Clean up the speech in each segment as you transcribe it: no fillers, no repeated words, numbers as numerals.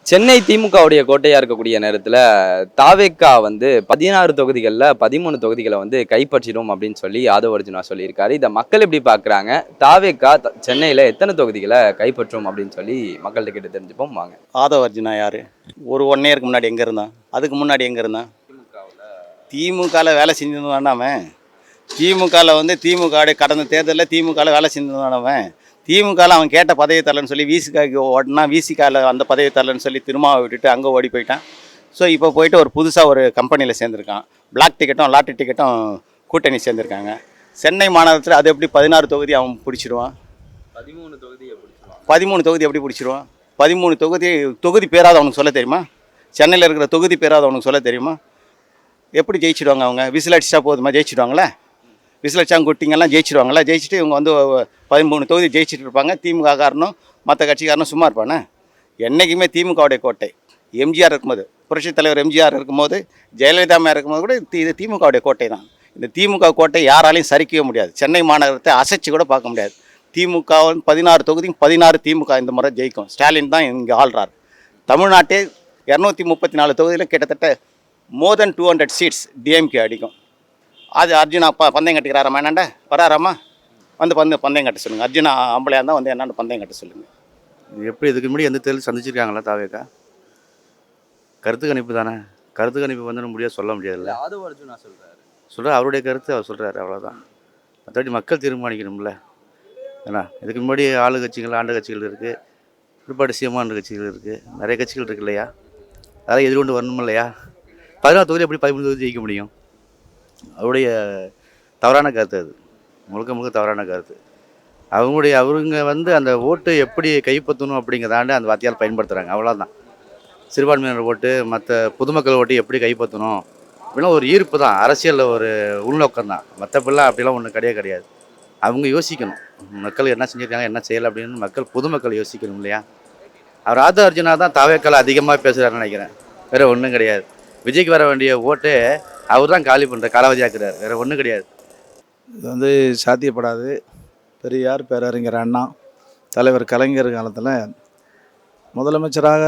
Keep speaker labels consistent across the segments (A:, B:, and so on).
A: சென்னை திமுகவுடைய கோட்டையா இருக்கக்கூடிய நேரத்துல தாவேக்கா வந்து 16 தொகுதிகளில் 13 தொகுதிகளை வந்து கைப்பற்றிடும் அப்படின்னு சொல்லி ஆதவ அர்ஜுனா சொல்லியிருக்காரு. இதை மக்கள் எப்படி பார்க்குறாங்க? தாவேக்கா சென்னையில் எத்தனை தொகுதிகளை கைப்பற்றும் அப்படின்னு சொல்லி மக்கள்கிட்ட கேட்டு தெரிஞ்சுப்போம் வாங்க.
B: ஆதவ அர்ஜுனா யார்? ஒரு 1 இயருக்கு முன்னாடி எங்கே இருந்தான்? அதுக்கு முன்னாடி எங்கே இருந்தான்? திமுகவில் வேலை செஞ்சிருந்தான் வேண்டாமே. திமுகவில் வந்து கடந்த தேர்தலில் திமுகவில் வேலை செஞ்சிருந்தானவன். திமுகவில் அவன் கேட்ட பதவி தரலன்னு சொல்லி விசிகாவுக்கு ஓடினா, விசிகாவில் அந்த பதவி தரலன்னு சொல்லி திருமாவை விட்டுட்டு அங்கே ஓடி போயிட்டான். ஸோ இப்போ போயிட்டு ஒரு புதுசாக ஒரு கம்பெனியில் சேர்ந்துருக்கான். பிளாக் டிக்கெட்டும் லாட்டரி டிக்கெட்டும் கூட்டணி சேர்ந்துருக்காங்க. சென்னை மாநகரத்தில் அது எப்படி 16 தொகுதி அவன் பிடிச்சிடுவான்? 13 தொகுதி எப்படி பிடிச்சிடுவான்? 13 தொகுதி பேராது அவனுக்கு சொல்ல தெரியுமா? சென்னையில் இருக்கிற தொகுதி பேராது அவனுக்கு சொல்ல தெரியுமா? எப்படி ஜெயிச்சிடுவாங்க அவங்க? விசில் அடிச்சா போதுமா ஜெயிச்சிடுவாங்களே? விசில் அடிச்சாங்க குட்டிங்கெல்லாம் ஜெயிச்சிடுவாங்களா? ஜெயிச்சுட்டு இவங்க வந்து 13 தொகுதி ஜெயிச்சிட்டு இருப்பாங்க. திமுக காரனும் மற்ற கட்சிக்காரனும் சும்மா இருப்பானே. என்றைக்குமே திமுகவுடைய கோட்டை. எம்ஜிஆர் இருக்கும்போது, புரட்சித் தலைவர் எம்ஜிஆர் இருக்கும்போது, ஜெயலலிதா அம்மா இருக்கும்போது கூட இது திமுகவுடைய கோட்டை தான். இந்த திமுக கோட்டை யாராலையும் சரிக்கவே முடியாது. சென்னை மாநகரத்தை அசைச்சு கூட பார்க்க முடியாது. திமுக 16 தொகுதியும் 16 திமுக இந்த முறை ஜெயிக்கும். ஸ்டாலின் தான் இங்கே ஆள்றார். தமிழ்நாட்டே 234 தொகுதியில் கிட்டத்தட்ட மோர் தென் 200 சீட்ஸ் டிஎம்கே அடிக்கும். அது அர்ஜுனா பந்தயம் கட்டிக்கிறாராம்மா என்னண்ட வராராம்மா? வந்து பந்தயம் கட்ட சொல்லுங்கள். அர்ஜுனா ஆம்பளையாக இருந்தால் வந்து என்னென்ன பந்தயம் கட்ட சொல்லுங்கள்.
C: எப்படி இதுக்கு முன்னாடி எந்த தேர்தல் சந்திச்சிருக்காங்களா தாவேக்கா? கருத்து கணிப்பு தானே. கருத்து கணிப்பு வந்து முடியாது, சொல்ல முடியாதுல்ல.
A: ஆதவ அர்ஜுனா
C: சொல்கிற அவருடைய கருத்து அவர் சொல்கிறாரு, அவ்வளோதான். மற்றபடி மக்கள் தீர்மானிக்கணும்ல. ஏன்னா இதுக்கு முன்னாடி ஆளு கட்சிகள் ஆண்டு கட்சிகள் இருக்குது, பிற்பாடு சீமாண்டு கட்சிகள் இருக்குது, நிறைய கட்சிகள் இருக்கு இல்லையா? அதெல்லாம் எதிர்கொண்டு வரணும் இல்லையா? 16 தொகுதி எப்படி 13 தொகுதி ஜெயிக்க முடியும்? அவருடைய தவறான கருத்து, அது முழுக்க முழுக்க தவறான கருத்து. அவங்க வந்து அந்த ஓட்டு எப்படி கைப்பற்றணும் அப்படிங்கிறதாண்டு அந்த வார்த்தையால் பயன்படுத்துகிறாங்க, அவ்வளோதான். சிறுபான்மையினர் ஓட்டு, மற்ற பொதுமக்கள் ஓட்டு எப்படி கைப்பற்றணும் அப்படின்னா ஒரு ஈர்ப்பு தான், அரசியலில் ஒரு உள்நோக்கம் தான். மற்றப்பெல்லாம் அப்படிலாம் ஒன்றும் கிடையாது. அவங்க யோசிக்கணும், மக்கள் என்ன செஞ்சுருக்காங்க என்ன செய்யலை அப்படின்னு பொதுமக்கள் யோசிக்கணும் இல்லையா? அவர் ஆதவ அர்ஜுனா தான் தாவேக்கால் அதிகமாக பேசுகிறாருன்னு நினைக்கிறேன், வேறு ஒன்றும் கிடையாது. விஜய்க்கு வர வேண்டிய ஓட்டு அவர் தான் காலி பண்ணுற காலாவதியாக்குறாரு, வேறு ஒன்றும் கிடையாது.
D: இது வந்து சாத்தியப்படாது. பெரியார், பேரறிஞர் அண்ணா, தலைவர் கலைஞர் காலத்தில் முதலமைச்சராக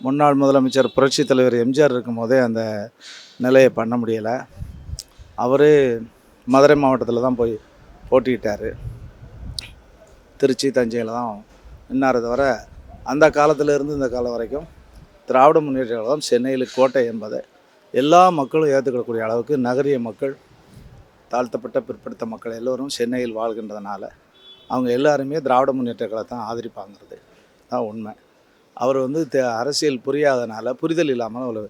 D: முன்னாள் முதலமைச்சர் புரட்சி தலைவர் எம்ஜிஆர் இருக்கும்போதே அந்த நிலையை பண்ண முடியலை. அவர் மதுரை மாவட்டத்தில் தான் போய் போட்டிக்கிட்டார். திருச்சி, தஞ்சையில் தான் நின்னாரே தவிர அந்த காலத்திலேருந்து இந்த காலம் வரைக்கும் திராவிட முன்னேற்ற கழகம் சென்னையில் கோட்டை என்பதை எல்லா மக்களும் ஏற்றுக்கக்கூடிய அளவுக்கு நகரிய மக்கள், தாழ்த்தப்பட்ட பிற்படுத்த மக்கள் எல்லோரும் சென்னையில் வாழ்கின்றதுனால அவங்க எல்லாருமே திராவிட முன்னேற்ற கழகத்தை ஆதரிப்பாங்கிறது தான் உண்மை. அவர் வந்து அரசியல் புரியாதனால, புரிதல் இல்லாமல் அவர்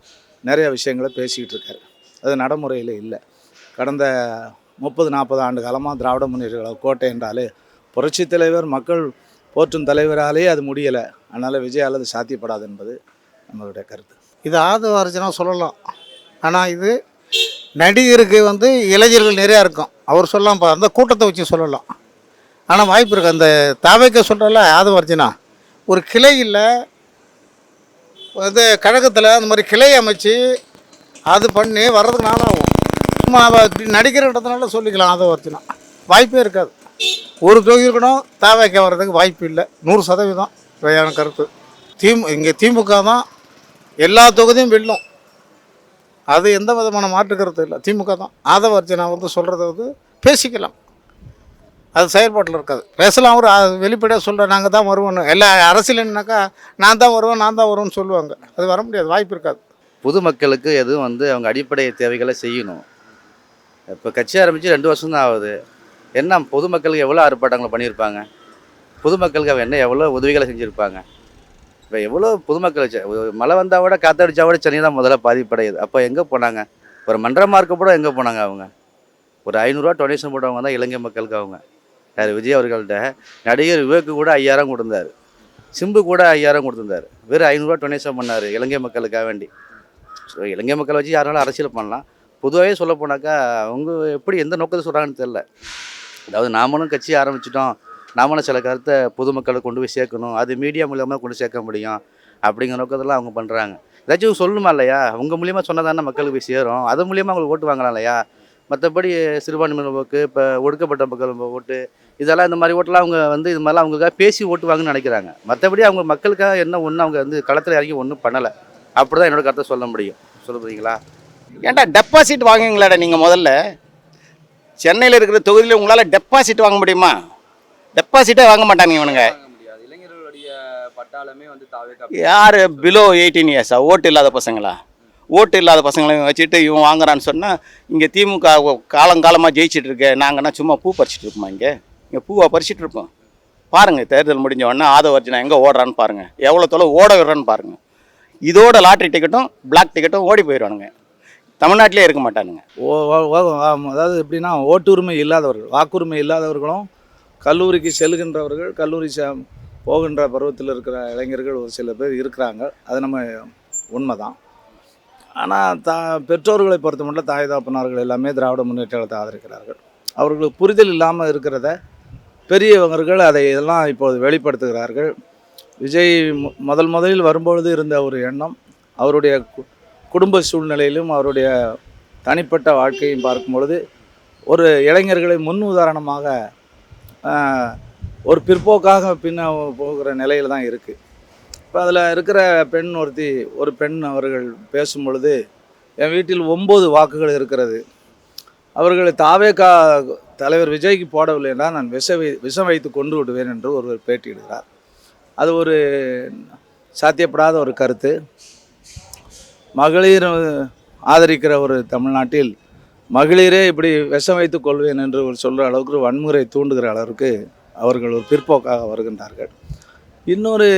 D: நிறைய விஷயங்களை பேசிக்கிட்டு இருக்கார். அது நடைமுறையில் இல்லை. கடந்த 30-40 ஆண்டு காலமாக திராவிட முன்னேற்ற கழக கோட்டை என்றாலே புரட்சி தலைவர், மக்கள் போற்றும் தலைவராலே அது முடியலை. அதனால் விஜயால் அது சாத்தியப்படாது என்பது நம்மளுடைய கருத்து.
E: இது ஆதவ அர்ஜுனா சொல்லலாம். ஆனால் இது நடிகருக்கு வந்து இளைஞர்கள் நிறையா இருக்கும், அவர் சொல்லலாம். அந்த கூட்டத்தை வச்சு சொல்லலாம். ஆனால் வாய்ப்பு இருக்குது. அந்த தாவேக்கா சொல்கிறல ஆதவ அர்ஜுனா ஒரு கிளை இல்லை வந்து கழகத்தில் அந்த மாதிரி கிளை அமைச்சு அது பண்ணி வர்றதுக்கு நாள் ஆகும். சும்மா நடிக்கிறன்றதுனால சொல்லிக்கலாம் ஆதவ அர்ஜுனா. வாய்ப்பே இருக்காது. ஒரு தொகுதி இருக்கணும், தாவேக்கா வர்றதுக்கு வாய்ப்பு இல்லை. 100% சரியான கருத்து. இங்கே திமுக தான் எல்லா தொகுதியும் வெல்லும், அது எந்த விதமான மாற்று கருத்து இல்லை. திமுக தான். ஆதவ அர்ஜுனா வந்து சொல்கிறத வந்து பேசிக்கலாம், அது செயல்பாட்டில் இருக்காது. பேசலாம், அவர் வெளிப்படையாக சொல்கிறேன் நாங்கள் தான் வருவோன்னு. எல்லா அரசியல்னாக்கா நான் தான் வருவேன்னு சொல்லுவாங்க. அது வர முடியாது, வாய்ப்பு இருக்காது.
C: பொதுமக்களுக்கு எதுவும் வந்து அவங்க அடிப்படை தேவைகளை செய்யணும். இப்போ கட்சி ஆரம்பித்து 2 வருஷம் தான் ஆகுது. என்ன பொதுமக்களுக்கு எவ்வளோ ஆர்ப்பாட்டங்களை பண்ணியிருப்பாங்க? பொதுமக்களுக்கு அவங்க எவ்வளோ உதவிகளை செஞ்சுருப்பாங்க? இப்போ எவ்வளோ பொதுமக்கள் மழை வந்தால் கூட காற்றடிச்சா கூட சென்னை தான் முதல்ல பாதிப்படையுது. அப்போ எங்கே போனாங்க? ஒரு மன்றமாக இருக்க கூட எங்கே போனாங்க? அவங்க ஒரு 500 ரூபா டொனேஷன் போட்டவங்க தான் இலங்கை மக்களுக்கு. அவங்க யார்? விஜய் அவர்கள்ட்ட நடிகர் விவேக்கு கூட 5000 கொடுத்தாரு, சிம்பு கூட 5000 கொடுத்துருந்தாரு. வெறும் 500 ரூபா டொனேஷன் பண்ணார் இலங்கை மக்களுக்காக வேண்டி. ஸோ இலங்கை மக்களை வச்சு யாராலும் அரசியல் பண்ணலாம். பொதுவாகவே சொல்ல போனாக்கா அவங்க எப்படி எந்த நோக்கத்தை சொல்கிறாங்கன்னு தெரில. அதாவது நாமளும் கட்சி ஆரம்பிச்சிட்டோம், நாமளும் சில கருத்தை பொதுமக்களை கொண்டு போய் சேர்க்கணும், அது மீடியா மூலியமாக கொண்டு சேர்க்க முடியும் அப்படிங்கிற நோக்கத்தெல்லாம் அவங்க பண்ணுறாங்க. ஏதாச்சும் சொல்லணுமா இல்லையா? அவங்க மூலியமாக சொன்னால் தானே மக்களுக்கு போய் சேரும், அது மூலியமாக அவங்களுக்கு ஓட்டு வாங்கலாம் இல்லையா? மற்றபடி சிறுபான்மையினர் ஓட்டு, இப்போ ஒடுக்கப்பட்ட மக்கள் ஓட்டு, இதெல்லாம் இந்த மாதிரி ஓட்டெல்லாம் அவங்க வந்து இது மாதிரிலாம் அவங்களுக்காக பேசி ஓட்டுவாங்கன்னு நினைக்கிறாங்க. மற்றபடி அவங்க மக்களுக்காக என்ன ஒன்றும் அவங்க வந்து களத்தில் இறங்கி ஒன்றும் பண்ணலை. அப்படி தான் என்னோட கருத்தை சொல்ல முடியும். சொல்ல புரியுங்களா?
B: ஏன்டா டெபாசிட் வாங்குவீங்களாடா நீங்கள் முதல்ல? சென்னையில் இருக்கிற தொகுதியில் உங்களால் டெபாசிட் வாங்க முடியுமா? டெபாசிட்டே வாங்க மாட்டாங்க இவனுங்க.
A: இளைஞர்களுடைய பட்டாளமே வந்து தாவேக்கா.
B: யார் பிலோ 18 இயர்ஸா? ஓட்டு இல்லாத பசங்களா? ஓட்டு இல்லாத பசங்களையும் வச்சுட்டு இவன் வாங்குறான்னு சொன்னால் இங்கே திமுக காலங்காலமாக ஜெயிச்சிட்டு இருக்கு. நாங்கன்னா சும்மா பூ பறிச்சிட்டு இருப்போமா? இங்கே பூவை பறிச்சிட்டு இருப்போம். பாருங்கள், தேர்தல் முடிஞ்ச உடனே ஆதவர்ஜனா எங்கே ஓடுறான்னு பாருங்கள், எவ்வளோ தொலை ஓட விடுறான்னு பாருங்கள். இதோட லாட்ரி டிக்கெட்டும் பிளாக் டிக்கெட்டும் ஓடி போயிடுவானுங்க. தமிழ்நாட்டிலே இருக்க மாட்டானுங்க.
D: அதாவது எப்படின்னா, ஓட்டுரிமை இல்லாதவர்கள், வாக்குரிமை இல்லாதவர்களும், கல்லூரிக்கு செல்கின்றவர்கள், போகின்ற பருவத்தில் இருக்கிற இளைஞர்கள் ஒரு சில பேர் இருக்கிறாங்க. அது நம்ம உண்மைதான். ஆனால் பெற்றோர்களை பொறுத்த மட்டும் தாய் தகப்பனார்கள் எல்லாமே திராவிட முன்னேற்றத்தை ஆதரிக்கிறார்கள். அவர்களுக்கு புரிதல் இல்லாமல் இருக்கிறத பெரியவர்கள் அதை இதெல்லாம் இப்போது வெளிப்படுத்துகிறார்கள். விஜய் முதலில் வரும்பொழுது இருந்த ஒரு எண்ணம், அவருடைய குடும்ப சூழ்நிலையிலும் அவருடைய தனிப்பட்ட வாழ்க்கையும் பார்க்கும் பொழுது ஒரு இளைஞர்களை முன் உதாரணமாக ஒரு பிற்போக்காக பின்ன போகிற நிலையில் தான் இருக்குது. இப்போ அதில் இருக்கிற ஒரு பெண் அவர்கள் பேசும் பொழுது, என் வீட்டில் 9 வாக்குகள் இருக்கிறது, அவர்களை தாவேகா தலைவர் விஜய்க்கு போடவில்லை என்றால் நான் விஷம் வைத்து கொண்டு விடுவேன் என்று ஒருவர் பேட்டியிடுகிறார். அது ஒரு சாத்தியப்படாத ஒரு கருத்து. மகளிர் ஆதரிக்கிற ஒரு தமிழ்நாட்டில் மகளிரே இப்படி விஷம் வைத்து கொள்வேன் என்று சொல்கிற அளவுக்கு, வன்முறை தூண்டுகிற அளவுக்கு அவர்கள் ஒரு பிற்போக்காக வருகின்றார்கள். இன்னொரு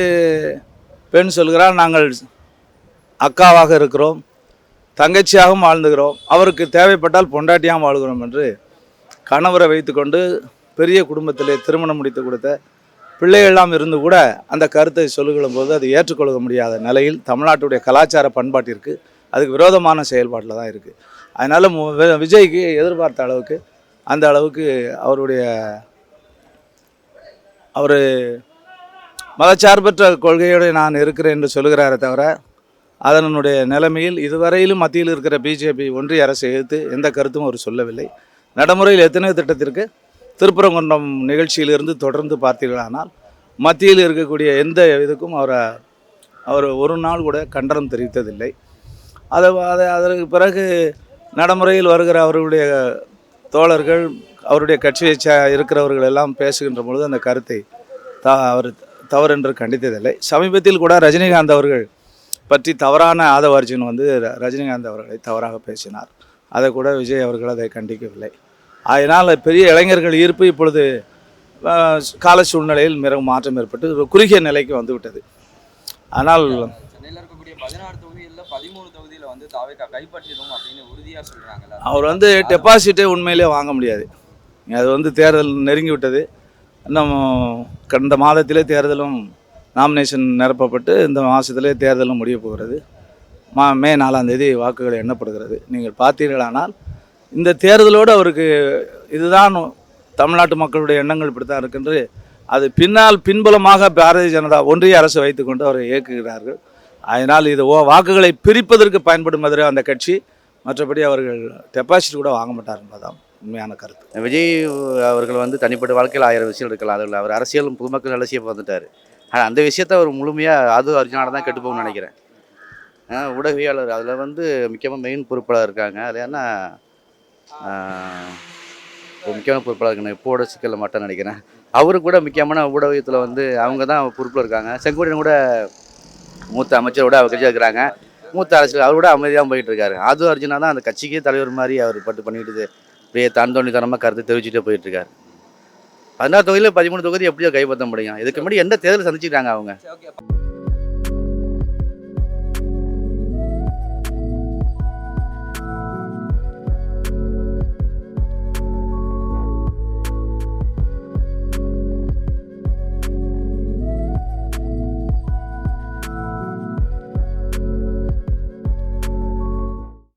D: பெண் சொல்கிறார், நாங்கள் அக்காவாக இருக்கிறோம், தங்கச்சியாகவும் வாழ்ந்துகிறோம், அவருக்கு தேவைப்பட்டால் பொண்டாட்டியாகவும் வாழ்கிறோம் என்று கணவரை வைத்துக்கொண்டு பெரிய குடும்பத்திலே திருமணம் முடித்து கொடுத்த பிள்ளைகள்லாம் இருந்து கூட அந்த கருத்தை சொல்லுகிற போது அது ஏற்றுக்கொள்ள முடியாத நிலையில் தமிழ்நாட்டுடைய கலாச்சார பண்பாட்டிற்கு அதுக்கு விரோதமான செயல்பாட்டில் தான் இருக்குது. அதனால் விஜய்க்கு எதிர்பார்த்த அளவுக்கு அந்த அளவுக்கு அவர் மதச்சார்பற்ற கொள்கையோடு நான் இருக்கிறேன் என்று சொல்கிறாரே தவிர, அதனுடைய நிலைமையில் இதுவரையிலும் மத்தியில் இருக்கிற பிஜேபி ஒன்றிய அரசை எதிர்த்து எந்த கருத்தும் அவர் சொல்லவில்லை. நடைமுறையில் எத்தனையோ திட்டத்திற்கு திருப்பரங்குன்றம் நிகழ்ச்சியிலிருந்து தொடர்ந்து பார்த்தீர்களானால் மத்தியில் இருக்கக்கூடிய எந்த இதுக்கும் அவர் ஒரு நாள் கூட கண்டனம் தெரிவித்ததில்லை. அதற்கு பிறகு நடைமுறையில் வருகிற அவர்களுடைய தோழர்கள், அவருடைய கட்சியை இருக்கிறவர்கள் எல்லாம் பேசுகின்ற பொழுது அந்த கருத்தை அவர் தவறென்று கண்டித்ததில்லை. சமீபத்தில் கூட ரஜினிகாந்த் அவர்கள் பற்றி தவறான ஆதவர்ஜன் ரஜினிகாந்த் அவர்களை தவறாக பேசினார். அதை கூட விஜய் அவர்கள் அதை கண்டிக்கவில்லை. அதனால் பெரிய இளைஞர்கள் ஈர்ப்பு இப்பொழுது கால சூழ்நிலையில் மிகவும் மாற்றம் ஏற்பட்டு ஒரு குறுகிய நிலைக்கு வந்துவிட்டது. ஆனால்
A: சென்னையில் இருக்கக்கூடிய 16 தொகுதிகளில் 13 தொகுதியில் வந்து தாவேக்கா கைப்பற்றிடும் அப்படின்னு உறுதியாக சொல்கிறாங்கல்ல.
D: அவர் டெபாசிட்டே உண்மையிலே வாங்க முடியாது. அது தேர்தல் நெருங்கி விட்டது. இன்னும் கடந்த மாதத்திலே தேர்தலும் நாமினேஷன் நிரப்பப்பட்டு இந்த மாதத்திலே தேர்தலும் முடிய போகிறது. மே 4ஆம் தேதி வாக்குகள் எண்ணப்படுகிறது. நீங்கள் பார்த்தீர்களானால் இந்த தேர்தலோடு அவருக்கு இதுதான் தமிழ்நாட்டு மக்களுடைய எண்ணங்கள் இப்படி தான் இருக்கின்ற அது பின்புலமாக பாரதிய ஜனதா ஒன்றிய அரசு வைத்துக்கொண்டு அவரை இயக்குகிறார்கள். அதனால் இது வாக்குகளை பிரிப்பதற்கு பயன்படும் மாதிரி அந்த கட்சி, மற்றபடி அவர்கள் டெபாசிட் கூட வாங்க மாட்டார் என்பதுதான் உண்மையான கருத்து.
C: விஜய் அவர்கள் தனிப்பட்ட வாழ்க்கையில் 1000 விஷயம் இருக்கலாம். அதில் அவர் அரசியலும் பொதுமக்கள் அரசியல் வந்துட்டார். ஆனால் அந்த விஷயத்தை அவர் முழுமையாக அர்ஜுனால தான் கெட்டு போகணும்னு நினைக்கிறேன். ஊடகவியாளர் அதில் முக்கியமாக மெயின் பொறுப்பாளர் இருக்காங்க. அது ஏன்னா முக்கியமான பொறுப்பாளர் இருக்காங்க. இப்போட சிக்கலில் மட்டும் நினைக்கிறேன். அவரு கூட முக்கியமான ஊடகத்தில் அவங்க தான் பொறுப்பில் இருக்காங்க. செங்கோட்டையன் கூட மூத்த அமைச்சரோட அவர் கட்சியாக இருக்கிறாங்க. மூத்த அரசியல் அவரோட அமைதியாக போயிட்டு இருக்காரு. அர்ஜுனா தான் அந்த கட்சிக்கே தலைவர் மாதிரி அவர் பண்ணிட்டு அப்படியே தன்னோண்டித்தனமாக கருத்தை தெரிவிச்சுட்டே போயிட்டு இருக்காரு. 16 தொகுதியில் 13 தொகுதி எப்படியோ கைப்பற்ற முடியும்? இதுக்கு முன்னாடி எந்த தேர்தல் சந்திச்சுக்கிறாங்க அவங்க?